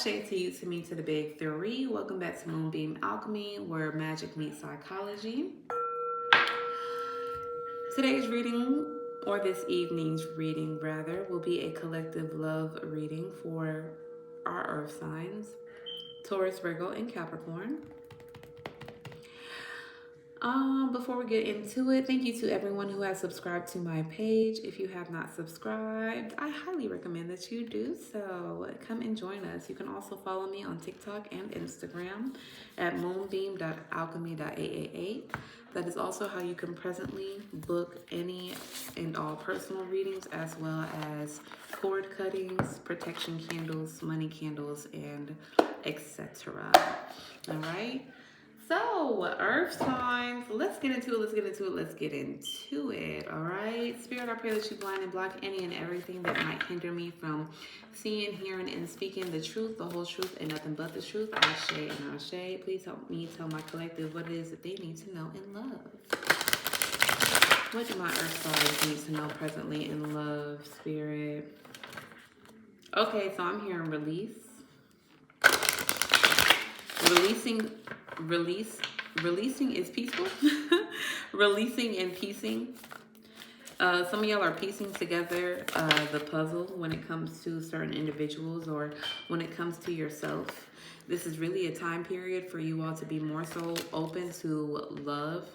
Ashe to you, to me, to the big three. Welcome back to Moonbeam Alchemy, where magic meets psychology. Today's reading, or this evening's reading rather, will be a collective love reading for our earth signs, Taurus, Virgo, and Capricorn. Before we get into it, thank you to everyone who has subscribed to my page. If you have not subscribed, I highly recommend that you do so. Come and join us. You can also follow me on TikTok and Instagram at moonbeam.alchemy.aaa. That is also how you can presently book any and all personal readings, as well as cord cuttings, protection candles, money candles, and etc. All right. So, earth signs, let's get into it. All right. Spirit, I pray that you blind and block any and everything that might hinder me from seeing, hearing, and speaking the truth, the whole truth, and nothing but the truth. Ashe and Ashe. Please help me tell my collective what it is that they need to know in love. What do my earth signs need to know presently in love, Spirit? Okay, so I'm hearing release. Releasing is peaceful. Releasing and piecing. Some of y'all are piecing together the puzzle when it comes to certain individuals or when it comes to yourself. This is really a time period for you all to be more so open to love.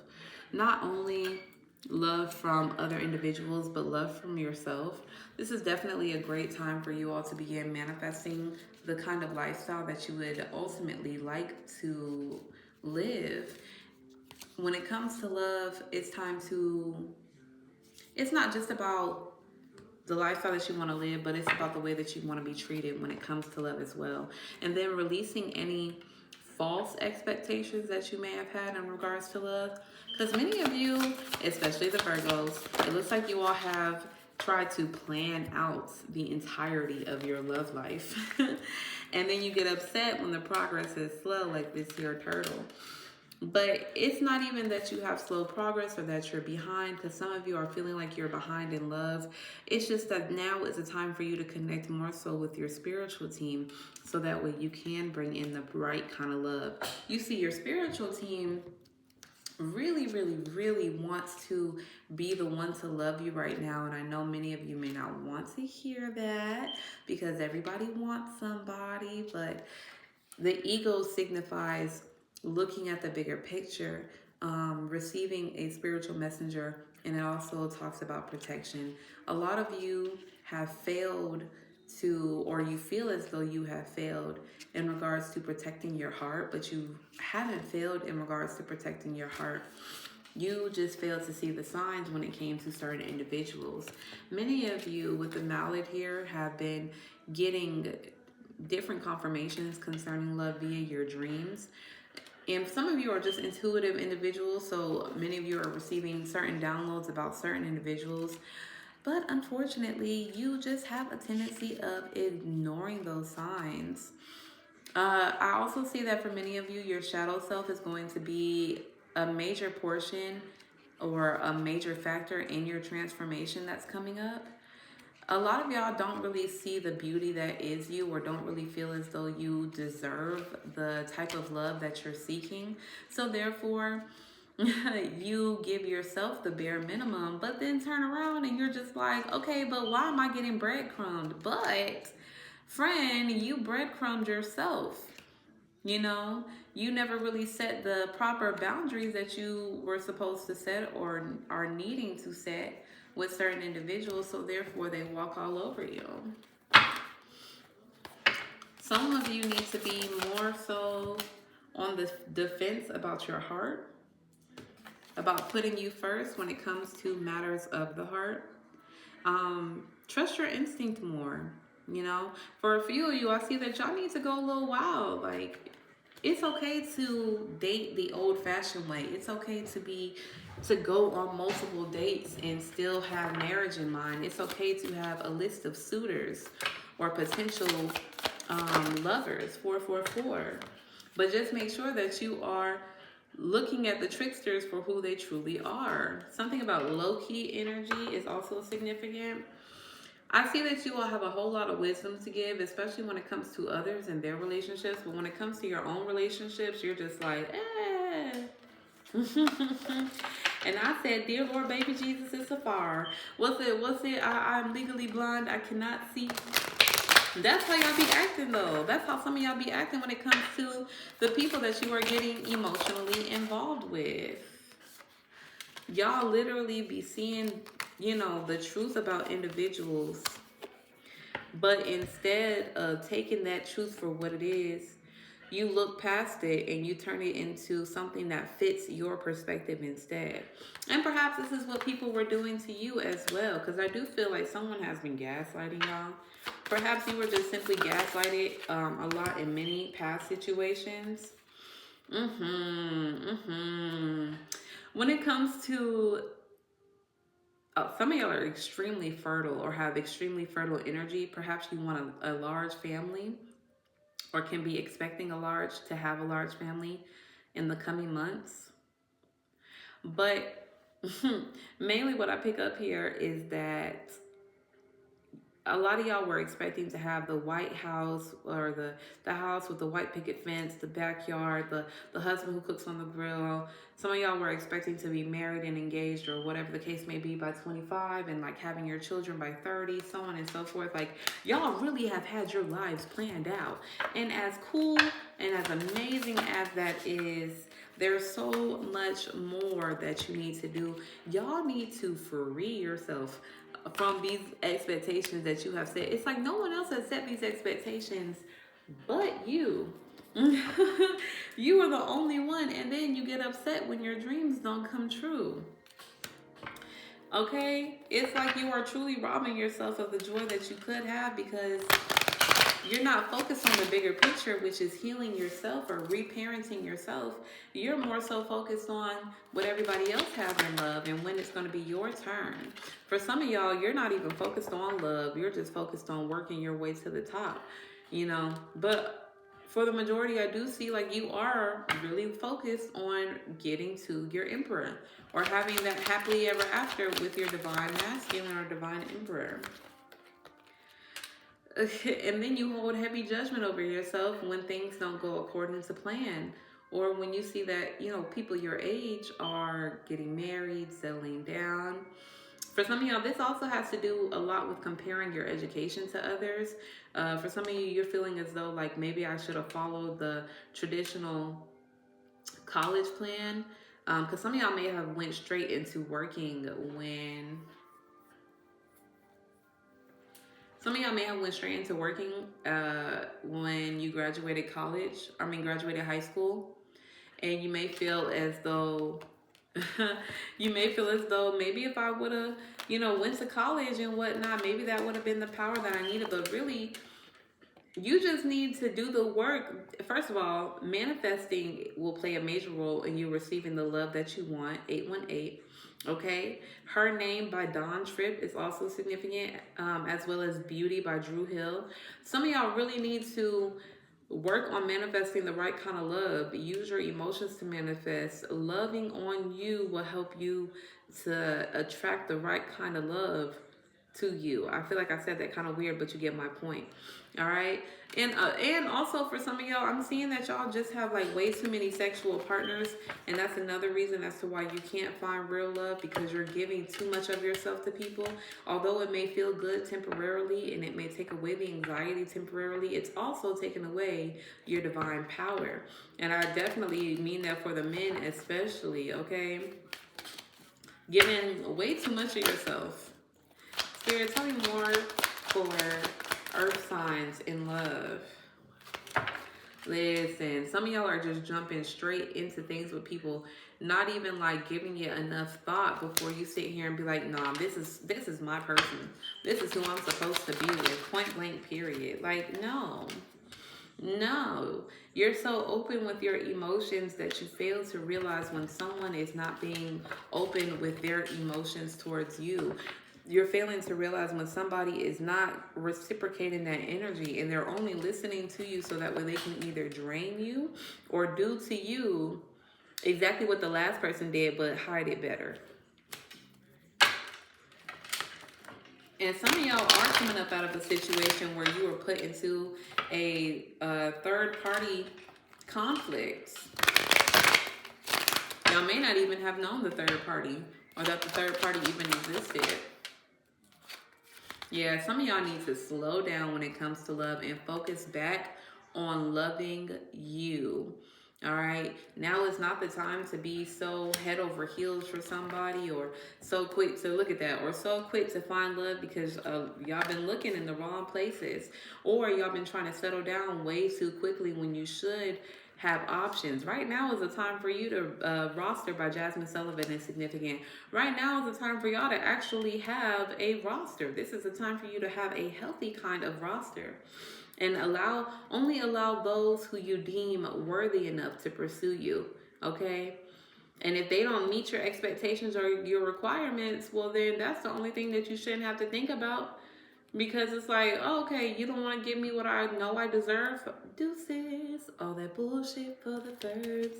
Not only love from other individuals, but love from yourself. This is definitely a great time for you all to begin manifesting the kind of lifestyle that you would ultimately like to live. When it comes to love, it's not just about the lifestyle that you want to live, but it's about the way that you want to be treated when it comes to love as well. And then releasing any false expectations that you may have had in regards to love. Because many of you, especially the Virgos, it looks like you all have tried to plan out the entirety of your love life. And then you get upset when the progress is slow, like this here turtle. But it's not even that you have slow progress or that you're behind, because some of you are feeling like you're behind in love. It's just that now is a time for you to connect more so with your spiritual team, so that way you can bring in the right kind of love. You see, your spiritual team really, really, really wants to be the one to love you right now. And I know many of you may not want to hear that because everybody wants somebody, but the ego signifies looking at the bigger picture, receiving a spiritual messenger, and it also talks about protection. A lot of you have failed to, or you feel as though you have failed in regards to protecting your heart, but you haven't failed in regards to protecting your heart. You just failed to see the signs when it came to certain individuals. Many of you with the mallet here have been getting different confirmations concerning love via your dreams. And some of you are just intuitive individuals, so many of you are receiving certain downloads about certain individuals. But unfortunately, you just have a tendency of ignoring those signs. I also see that for many of you, your shadow self is going to be a major portion or a major factor in your transformation that's coming up. A lot of y'all don't really see the beauty that is you, or don't really feel as though you deserve the type of love that you're seeking. So therefore, you give yourself the bare minimum, but then turn around and you're just like, okay, but why am I getting breadcrumbed? But friend, you breadcrumbed yourself. You know, you never really set the proper boundaries that you were supposed to set or are needing to set with certain individuals, so therefore they walk all over you. Some of you need to be more so on the defense about your heart, about putting you first when it comes to matters of the heart. Trust your instinct more. You know, for a few of you, I see that y'all need to go a little wild. Like, it's okay to date the old-fashioned way. It's okay to go on multiple dates and still have marriage in mind. It's okay to have a list of suitors or potential lovers, 444. But just make sure that you are looking at the tricksters for who they truly are. Something about low-key energy is also significant. I see that you all have a whole lot of wisdom to give, especially when it comes to others and their relationships. But when it comes to your own relationships, you're just like, eh. And I said, dear Lord, baby Jesus, it's a fire. What's it? What's it? I'm legally blind. I cannot see. That's how y'all be acting, though. That's how some of y'all be acting when it comes to the people that you are getting emotionally involved with. Y'all literally be seeing, the truth about individuals, but instead of taking that truth for what it is, you look past it and you turn it into something that fits your perspective instead. And perhaps this is what people were doing to you as well, because I do feel like someone has been gaslighting y'all. Perhaps you were just simply gaslighted a lot in many past situations. When it comes to some of y'all are extremely fertile or have extremely fertile energy. Perhaps you want a large family, or can be expecting to have a large family in the coming months. But mainly what I pick up here is that a lot of y'all were expecting to have the white house, or the house with the white picket fence, the backyard, the husband who cooks on the grill. Some of y'all were expecting to be married and engaged, or whatever the case may be, by 25, and like having your children by 30, so on and so forth. Like, y'all really have had your lives planned out. And as cool and as amazing as that is, there's so much more that you need to do. Y'all need to free yourself from these expectations that you have set. It's like no one else has set these expectations but you. You are the only one, and then you get upset when your dreams don't come true. Okay? It's like you are truly robbing yourself of the joy that you could have, because you're not focused on the bigger picture, which is healing yourself or reparenting yourself. You're more so focused on what everybody else has in love and when it's going to be your turn. For some of y'all, you're not even focused on love. You're just focused on working your way to the top, But for the majority, I do see like you are really focused on getting to your emperor, or having that happily ever after with your divine masculine or divine emperor. And then you hold heavy judgment over yourself when things don't go according to plan, or when you see that people your age are getting married, settling down. For some of y'all, this also has to do a lot with comparing your education to others. For some of you, you're feeling as though like maybe I should have followed the traditional college plan, because some of y'all may have went straight into working when Some of y'all may have went straight into working when you graduated graduated high school, and you may feel as though maybe if I would have, went to college and whatnot, maybe that would have been the power that I needed. But really, you just need to do the work. First of all, manifesting will play a major role in you receiving the love that you want. 818. Okay. Her Name by Dawn Tripp is also significant, as well as Beauty by Drew Hill. Some of y'all really need to work on manifesting the right kind of love. Use your emotions to manifest. Loving on you will help you to attract the right kind of love to you. I feel like I said that kind of weird, but you get my point. All right. And also for some of y'all, I'm seeing that y'all just have like way too many sexual partners, and that's another reason as to why you can't find real love, because you're giving too much of yourself to people. Although it may feel good temporarily and it may take away the anxiety temporarily, it's also taking away your divine power. And I definitely mean that for the men especially, okay? Giving way too much of yourself. Spirit, tell me more for earth signs in love. Listen, some of y'all are just jumping straight into things with people, not even like giving it enough thought before you sit here and be like, nah, this is my person. This is who I'm supposed to be with. Point blank, period. Like, no. You're so open with your emotions that you fail to realize when someone is not being open with their emotions towards you. You're failing to realize when somebody is not reciprocating that energy, and they're only listening to you so that way they can either drain you or do to you exactly what the last person did, but hide it better. And some of y'all are coming up out of a situation where you were put into a third-party conflict. Y'all may not even have known the third party or that the third party even existed. Yeah, some of y'all need to slow down when it comes to love and focus back on loving you. All right, now is not the time to be so head over heels for somebody, or so quick to look at that, or so quick to find love because y'all been looking in the wrong places, or y'all been trying to settle down way too quickly when you should have options. Right now is the time for you to roster by Jazmine Sullivan is significant. Right now is the time for y'all to actually have a roster. This is the time for you to have a healthy kind of roster. And only allow those who you deem worthy enough to pursue you, okay? And if they don't meet your expectations or your requirements, well, then that's the only thing that you shouldn't have to think about. Because it's like, oh, okay, you don't want to give me what I know I deserve. Deuces. All that bullshit for the birds.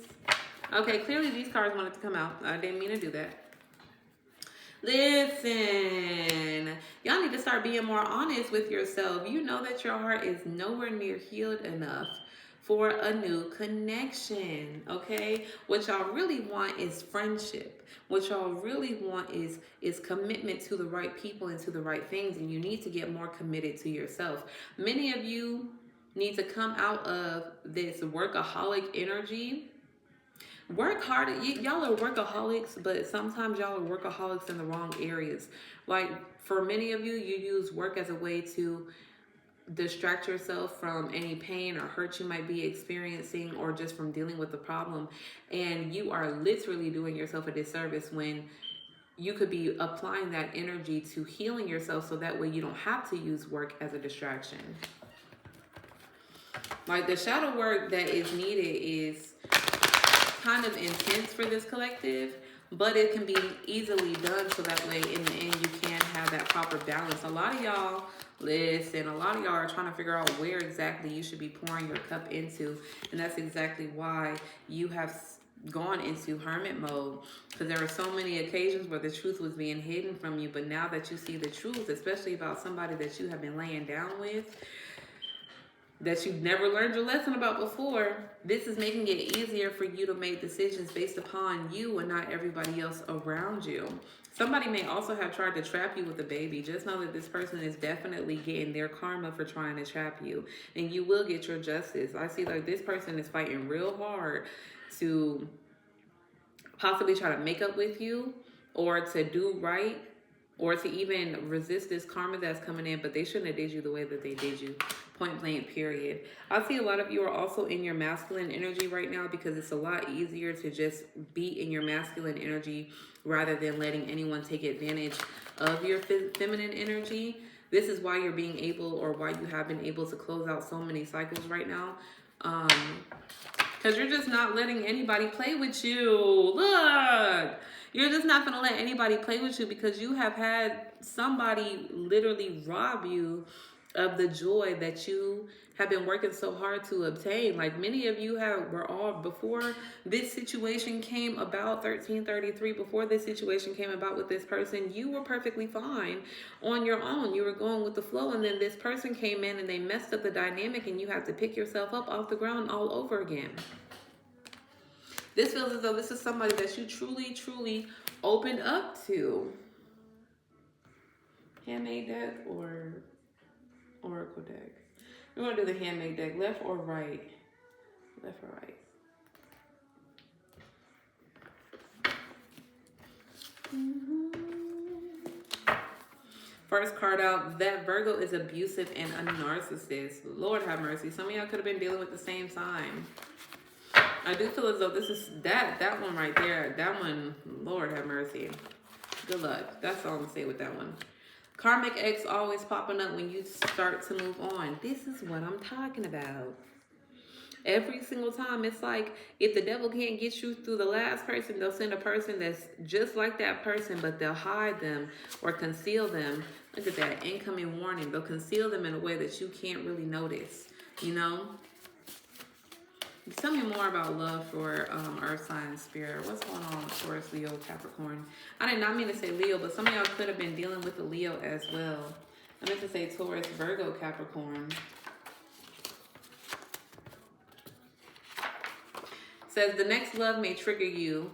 Okay, clearly these cards wanted to come out. I didn't mean to do that. Listen, y'all need to start being more honest with yourself. You know that your heart is nowhere near healed enough for a new connection, okay? What y'all really want is friendship. What y'all really want is commitment to the right people and to the right things, and you need to get more committed to yourself. Many of you need to come out of this workaholic energy. Work hard. Y'all are workaholics, but sometimes y'all are workaholics in the wrong areas. Like for many of you, you use work as a way to distract yourself from any pain or hurt you might be experiencing, or just from dealing with the problem. And you are literally doing yourself a disservice when you could be applying that energy to healing yourself, so that way you don't have to use work as a distraction. Like the shadow work that is needed is kind of intense for this collective, but it can be easily done, so that way in the end you can have that proper balance. A lot of y'all are trying to figure out where exactly you should be pouring your cup into, and that's exactly why you have gone into hermit mode, because there are so many occasions where the truth was being hidden from you, but now that you see the truth, especially about somebody that you have been laying down with, that you've never learned your lesson about before, this is making it easier for you to make decisions based upon you and not everybody else around you. Somebody may also have tried to trap you with a baby. Just know that this person is definitely getting their karma for trying to trap you, and you will get your justice. I see like this person is fighting real hard to possibly try to make up with you, or to do right, or to even resist this karma that's coming in, but they shouldn't have did you the way that they did you. Point blank, period. I see a lot of you are also in your masculine energy right now, because it's a lot easier to just be in your masculine energy rather than letting anyone take advantage of your feminine energy. This is why you're being able, or why you have been able to close out so many cycles right now. Because you're just not letting anybody play with you. Look, you're just not going to let anybody play with you, because you have had somebody literally rob you of the joy that you have been working so hard to obtain. Like many of you were all, before this situation came about, 1333, before this situation came about with this person, you were perfectly fine on your own. You were going with the flow, and then this person came in and they messed up the dynamic, and you have to pick yourself up off the ground all over again. This feels as though this is somebody that you truly, truly opened up to. Handmade deck or oracle deck? We're going to do the handmade deck. Left or right? Left or right? First card out, that Virgo is abusive and a narcissist. Lord have mercy. Some of y'all could have been dealing with the same sign. I do feel as though this is that one right there. That one, Lord have mercy. Good luck. That's all I'm going to say with that one. Karmic X always popping up when you start to move on. This is what I'm talking about. Every single time, it's like if the devil can't get you through the last person, they'll send a person that's just like that person, but they'll hide them or conceal them. Look at that, incoming warning. They'll conceal them in a way that you can't really notice, you know? Tell me more about love for Earth sign spirit. What's going on with Taurus, Leo, Capricorn? I did not mean to say Leo, but some of y'all could have been dealing with a Leo as well. I meant to say Taurus, Virgo, Capricorn. Says the next love may trigger you,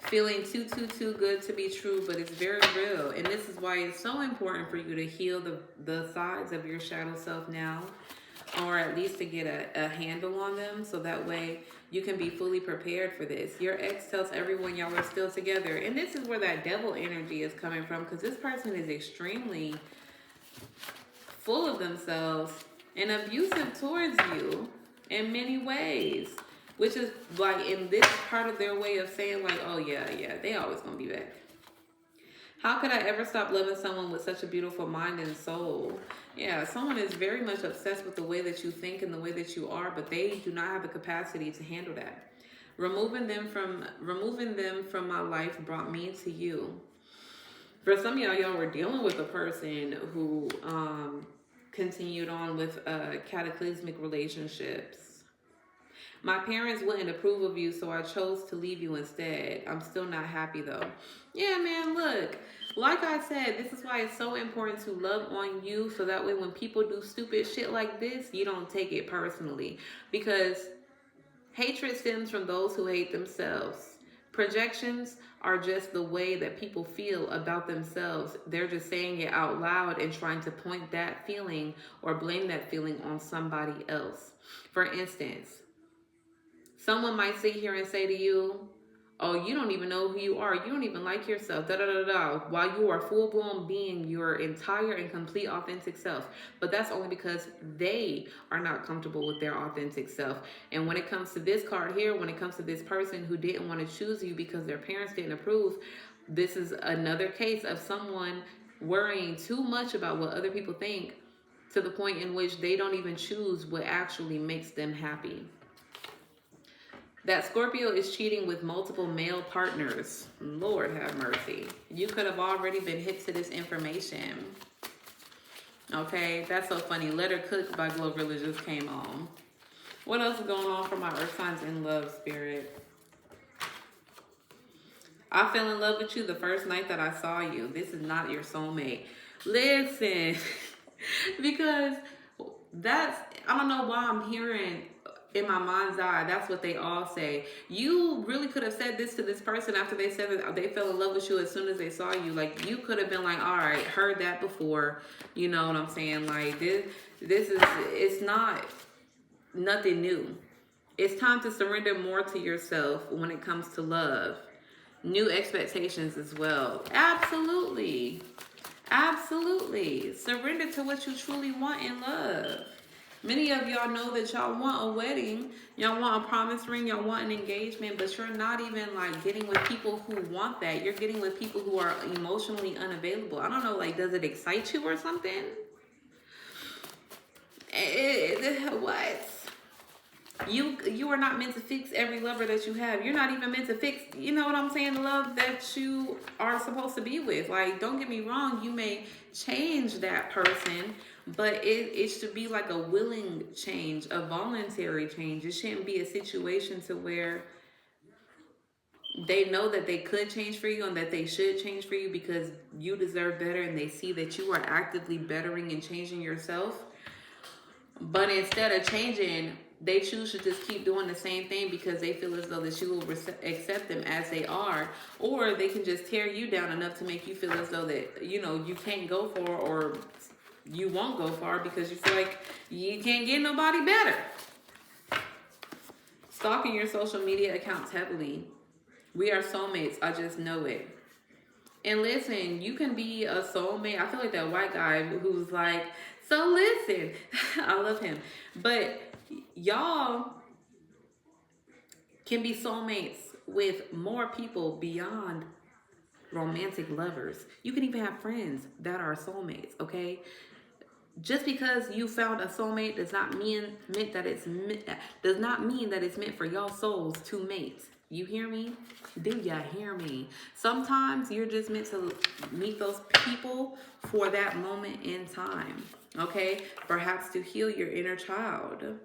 feeling too good to be true, but it's very real. And this is why it's so important for you to heal the sides of your shadow self now, or at least to get a handle on them, so that way you can be fully prepared for this. Your ex tells everyone y'all are still together. And this is where that devil energy is coming from, because this person is extremely full of themselves and abusive towards you in many ways. Which is like in this part of their way of saying like, oh yeah, they always gonna be back. How could I ever stop loving someone with such a beautiful mind and soul? Yeah, someone is very much obsessed with the way that you think and the way that you are, but they do not have the capacity to handle that. Removing them from my life brought me to you. For some of y'all were dealing with a person who continued on with cataclysmic relationships. My parents wouldn't approve of you, so I chose to leave you instead. I'm still not happy though. Yeah, man, look. Like I said, this is why it's so important to love on you, so that way when people do stupid shit like this, you don't take it personally. Because hatred stems from those who hate themselves. Projections are just the way that people feel about themselves. They're just saying it out loud and trying to point that feeling or blame that feeling on somebody else. For instance, someone might sit here and say to you, oh, you don't even know who you are. You don't even like yourself, while you are full-blown being your entire and complete authentic self. But that's only because they are not comfortable with their authentic self. And when it comes to this card here, when it comes to this person who didn't want to choose you because their parents didn't approve, this is another case of someone worrying too much about what other people think, to the point in which they don't even choose what actually makes them happy. That Scorpio is cheating with multiple male partners. Lord have mercy. You could have already been hit to this information. Okay, that's so funny. Let Her Cook by Glorilla just came on. What else is going on for my Earth signs in love, spirit? I fell in love with you the first night that I saw you. This is not your soulmate. Listen, because I don't know why I'm hearing in my mind's eye, that's what they all say. You really could have said this to this person after they said that they fell in love with you as soon as they saw you. Like, you could have been like, all right, heard that before. You know what I'm saying? Like, it's not nothing new. It's time to surrender more to yourself when it comes to love. New expectations as well. Absolutely. Absolutely. Surrender to what you truly want in love. Many of y'all know that y'all want a wedding, y'all want a promise ring, y'all want an engagement, but you're not even like getting with people who want that. You're getting with people who are emotionally unavailable. I don't know, like, does it excite you or something? What? You are not meant to fix every lover that you have. You're not even meant to fix, you know what I'm saying, the love that you are supposed to be with. Like, don't get me wrong, you may change that person, but it should be like a willing change, a voluntary change. It shouldn't be a situation to where they know that they could change for you and that they should change for you because you deserve better, and they see that you are actively bettering and changing yourself. But instead of changing, they choose to just keep doing the same thing because they feel as though that you will accept them as they are. Or they can just tear you down enough to make you feel as though that, you know, you can't go for, or you won't go far because you feel like you can't get nobody better. Stalking your social media accounts heavily. We are soulmates. I just know it. And listen, you can be a soulmate. I feel like that white guy who's like, so listen, I love him. But y'all can be soulmates with more people beyond romantic lovers. You can even have friends that are soulmates, okay? Just because you found a soulmate does not mean that it's meant for y'all souls to mate. You hear me? Do y'all hear me? Sometimes you're just meant to meet those people for that moment in time, okay? Perhaps to heal your inner child.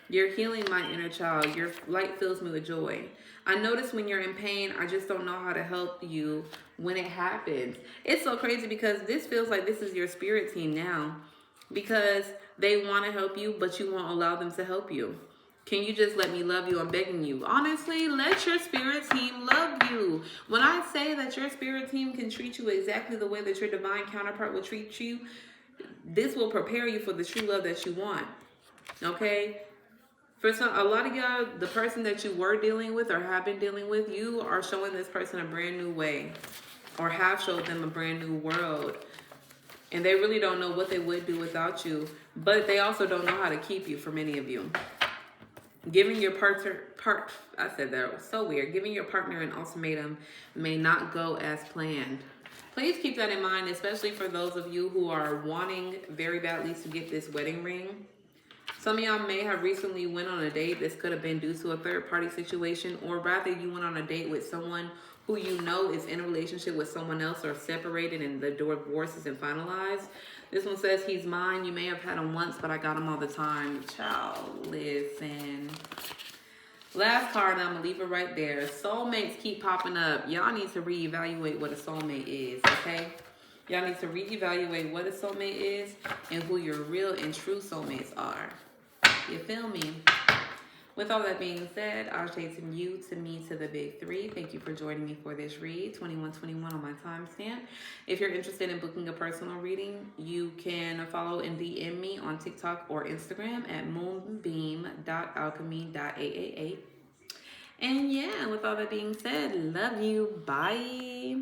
You're healing my inner child. Your light fills me with joy. I notice when you're in pain, I just don't know how to help you when it happens. It's so crazy because this feels like this is your spirit team now, because they want to help you, but you won't allow them to help you. Can you just let me love you? I'm begging you. Honestly, let your spirit team love you. When I say that your spirit team can treat you exactly the way that your divine counterpart will treat you, this will prepare you for the true love that you want. Okay? For a lot of y'all, the person that you were dealing with or have been dealing with, you are showing this person a brand new way, or have showed them a brand new world. And they really don't know what they would do without you, but they also don't know how to keep you, for many of you. Giving your I said that, it was so weird. Giving your partner an ultimatum may not go as planned. Please keep that in mind, especially for those of you who are wanting very badly to get this wedding ring. Some of y'all may have recently went on a date. This could have been due to a third-party situation, or rather you went on a date with someone who you know is in a relationship with someone else, or separated and the divorce isn't finalized. This one says, he's mine. You may have had him once, but I got him all the time. Child, listen. Last card, and I'm going to leave it right there. Soulmates keep popping up. Y'all need to reevaluate what a soulmate is, okay? Y'all need to reevaluate what a soulmate is and who your real and true soulmates are. You feel me? With all that being said, I'll say to you, to me, to the big three. Thank you for joining me for this read, 2121 on my timestamp. If you're interested in booking a personal reading, you can follow and DM me on TikTok or Instagram at moonbeam.alchemy.888. And yeah, with all that being said, love you. Bye.